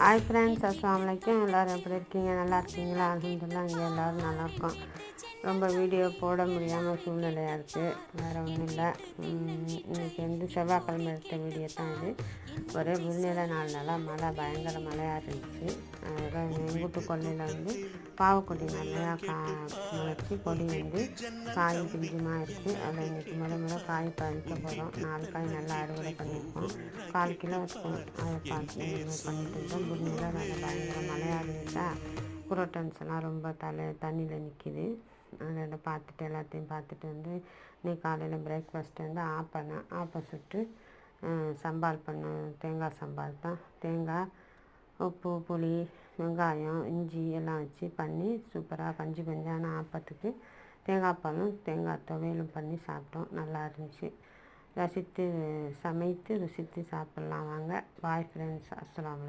Hi friends, அஸ்ஸலாமு அலைக்கும். எல்லோரும் எப்படி இருக்கீங்க? நல்லா இருக்கீங்களா? அல்ஹம்துலில்லாஹ் இங்கே எல்லோரும் நல்லாயிருக்கோம். ரொம்ப வீடியோ போட முடியாமல் சூழ்நிலையாக இருக்குது, வேறு ஒன்றும் இல்லை. இன்றைக்கி செவ்வாய்க்கிழமை எடுத்த வீடியோ தான் இது. ஒரே முன்னிலை 4 நாளாக மழை, பயங்கர மழையாக இருந்துச்சு. அதில் எங்கள் வீட்டு கொல்லையில் பாவக்கொடி நிறையா முளைச்சி கொடி காய் பிஞ்சுமா இருக்குது. அதில் இன்றைக்கி முறை காய் பறிக்க போகிறோம். 4 காய் நல்லா அறுவடை பண்ணியிருக்கோம். 1/4 கிலோ இருக்கும். அதை பார்த்து பண்ணிட்டு இருக்கோம். முன்னிலை நல்லா பயங்கர மழையாக இருந்துச்சா, புரோட்டன்ஸ் எல்லாம் ரொம்ப தண்ணியில் நிற்கிது. அதில் பார்த்துட்டு எல்லாத்தையும் பார்த்துட்டு இன்னைக்கு காலையில் பிரேக்ஃபாஸ்ட்டு ஆப்பம் சுட்டு சம்பால் பண்ணோம். தேங்காய் சம்பால் தான். தேங்காய், உப்பு, புளி, வெங்காயம், இஞ்சி எல்லாம் வச்சு பண்ணி சூப்பராக பஞ்சான ஆப்பத்துக்கு தேங்காய் பாலும் தேங்காய் துவையலும் பண்ணி சாப்பிட்டோம். நல்லா இருந்துச்சு. சமைத்து ருசித்து சாப்பிட்லாம் வாங்க. பாய் ஃப்ரெண்ட்ஸ், அஸ்ஸலாமு அலைக்கும்.